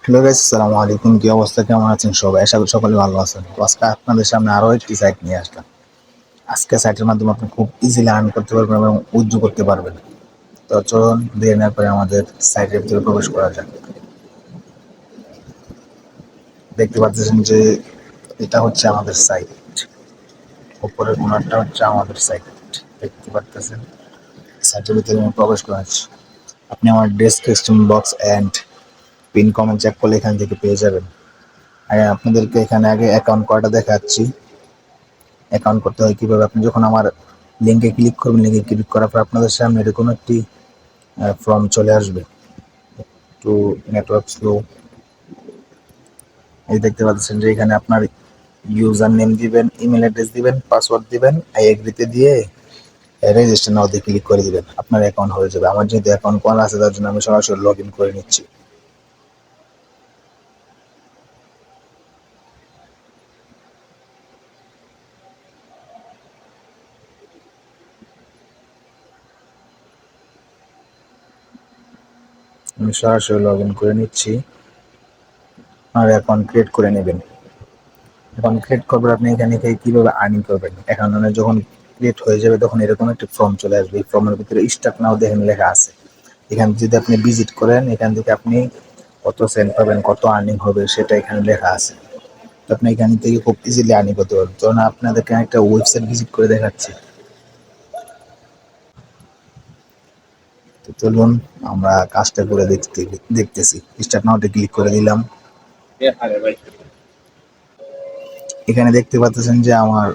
Hello guys, আসসালামু আলাইকুম। কি অবস্থা, কেমন আছেন সবাই? আশা করি সকলে ভালো আছেন। তো আজকে আপনাদের সামনে আরো একটি সাইট নিয়ে আসলাম। আজকে সাইটের মাধ্যমে আপনি খুব ইজিলি আর্ন করতে পারবেন এবং উইথড্র করতে পারবেন। তো চলুন দেরি না করে আমাদের সাইটের ভিতরে প্রবেশ করা যাক। দেখতে পাচ্ছেন যে এটা হচ্ছে আমাদের সাইট। উপরের কোণারটা হচ্ছে আমাদের সাইট। দেখতে পাচ্ছেন সাইটের ভিতরে আমি প্রবেশ করেছি। আপনি আমার description box and pin comment check করলে এখান থেকে পেয়ে যাবেন। আর আপনাদেরকে এখানে আগে অ্যাকাউন্ট করাটা দেখাচ্ছি। অ্যাকাউন্ট করতে হয় কীভাবে। আপনি যখন আমার লিঙ্কে ক্লিক করবেন, লিঙ্কে ক্লিক করার পর আপনাদের সামনে এরকম একটি ফর্ম চলে আসবে। একটু নেটওয়ার্ক স্লো। এই দেখতে পাচ্ছেন যে এখানে আপনার ইউজার নেম দিবেন, ইমেল অ্যাড্রেস দিবেন, পাসওয়ার্ড দিবেন, আই এগ্রিতে দিয়ে রেজিস্টার নাও দিয়ে ক্লিক করে দিবেন। আপনার অ্যাকাউন্ট হয়ে যাবে। আমার যেহেতু অ্যাকাউন্ট করা আছে তার জন্য আমি সরাসরি লগ ইন করে নিচ্ছি। আমি সরাসরি লগ ইন করে নিচ্ছি। আর অ্যাকাউন্ট ক্রিয়েট করে নেবেন। অ্যাকাউন্ট ক্রিয়েট করবেন আপনি এখানে থেকে কীভাবে আর্নিং করবেন। অ্যাকাউন্ট যখন ক্রিয়েট হয়ে যাবে তখন এরকম একটা ফর্ম চলে আসবে। এই ফর্মের ভিতরে স্টার্ট নাও দেখেন লেখা আছে। এখানে যদি আপনি ভিজিট করেন, এখান থেকে আপনি কত সেন্ট পাবেন, কত আর্নিং হবে সেটা এখানে লেখা আছে। তো আপনি এখান থেকে খুব ইজিলি আর্নিং করতে পারবেন। ধরুন আপনাদেরকে একটা ওয়েবসাইট ভিজিট করে দেখাচ্ছি। তো চলুন আমরা কাজটা করে দেখতেছি। স্টার্ট নাওতে ক্লিক করে দিলাম। এখানে দেখতে পাচ্ছেন যে আমার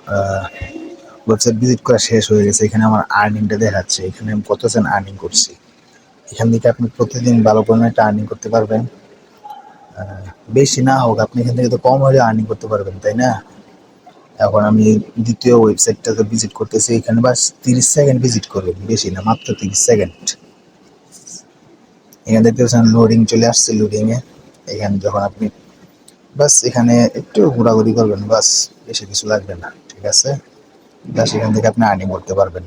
ওয়েবসাইট ভিজিট করা শেষ হয়ে গেছে। এখানে আমার আর্নিংটা দেখাচ্ছে। এখানে আমি কত সেন্ট আর্নিং করছি। এখান থেকে আপনি প্রতিদিন ভালো পরিমাণে একটা আর্নিং করতে পারবেন। বেশি না হোক, আপনি এখান থেকে তো কম হলে আর্নিং করতে পারবেন, তাই না? এখন আমি দ্বিতীয় ওয়েবসাইটটাতে ভিজিট করতেছি। এখানে বাস 30 সেকেন্ড ভিজিট করবেন, বেশি না, মাত্র 30 সেকেন্ড। এখানে দেখতে পাচ্ছেন লোডিং চলে আসছে। লোডিংয়ে এখানে যখন আপনি বাস এখানে একটু ঘোরাঘুরি করবেন, বাস বেশি কিছু লাগবে না, ঠিক আছে? বাস এখান থেকে আপনি আর্নিং করতে পারবেন।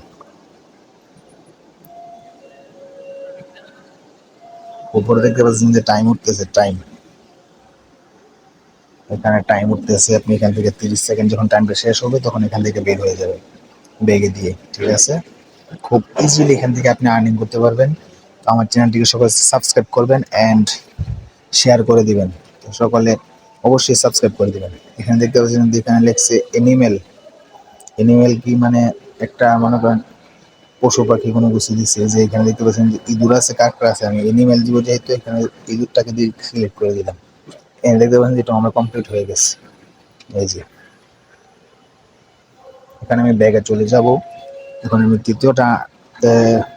উপরে দেখতে পাচ্ছেন যে টাইম উঠতেছে। এখানে টাইম উঠতেছে। আপনি এখান থেকে 30 সেকেন্ড যখন টাইমটা শেষ হবে তখন এখান থেকে বের হয়ে যাবে বেগে দিয়ে, ঠিক আছে? খুব ইজিলি এখান থেকে আপনি আর্নিং করতে পারবেন। তো আমার চ্যানেলটিকে সকলে সাবস্ক্রাইব করবেন অ্যান্ড শেয়ার করে দিবেন। তো সকলে অবশ্যই সাবস্ক্রাইব করে দিবেন। এখানে দেখতে পাচ্ছেন এখানে লেখছে এনিমেল। এনিমেল কি মানে একটা মনে করেন পশু পাখি কোনো কিছু দিচ্ছে। যে এখানে দেখতে পাচ্ছেন যে ইঁদুর আছে, কাঁকড়া আছে। আমি এনিমেল দিব যেহেতু এখানে ইঁদুরটাকে দিয়ে সিলেক্ট করে দিলাম। এখানে দেখতে পাচ্ছেন যেটা আমার কমপ্লিট হয়ে গেছে। এই যে এখানে আমি ব্যাগে চলে যাব। এখন আমি তৃতীয়টা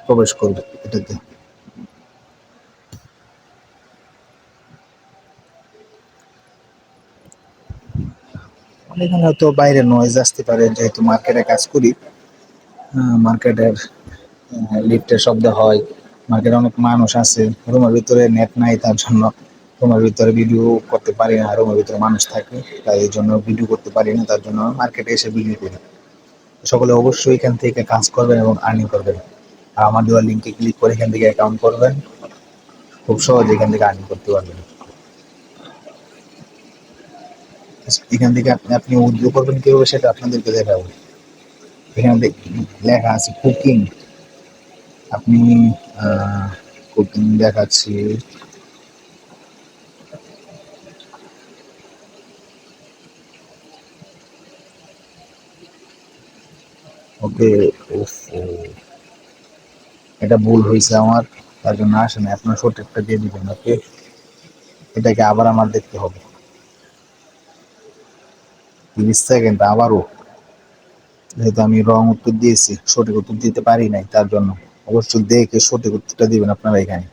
প্রবেশ করব এটাতে। এখানে হয়তো বাইরে নয়েজ আসতে পারে, যেহেতু মার্কেটে কাজ করি। মার্কেটের লিফটের শব্দ হয়। মার্কেটে অনেক মানুষ আছে। রুমের ভিতরে নেট নাই, তার জন্য রুমের ভিতরে ভিডিও করতে পারি না। রুমের ভিতরে মানুষ থাকে, তাই এই জন্য ভিডিও করতে পারি না। তার জন্য মার্কেটে এসে ভিডিও করি। সকলে অবশ্যই এখান থেকে কাজ করবেন এবং আর্নিং করবেন। আর আমার দেওয়ার লিঙ্কে ক্লিক করে এখান থেকে অ্যাকাউন্ট করবেন। খুব সহজে এখান থেকে আর্নিং করতে পারবেন। এখান থেকে আপনি উইথড্র করবেন কীভাবে সেটা আপনাদেরকে দেখাবো। এখানে লেখা আছে কুকিং। আপনি কুকিং দেখাচ্ছি। ওকে। এটা ভুল হয়েছে আমার, তার জন্য আসে না। আপনার সঠিকটা দিয়ে দিবেন। ওকে, এটাকে আবার আমার দেখতে হবে। 30 সেকেন্ড আবারও, যেহেতু আমি রং উত্তর দিয়েছি, সঠিক উত্তর দিতে পারি নাই, তার জন্য অবশ্যই দেখে সঠিক উত্তরটা দিবেন আপনারা এখানে।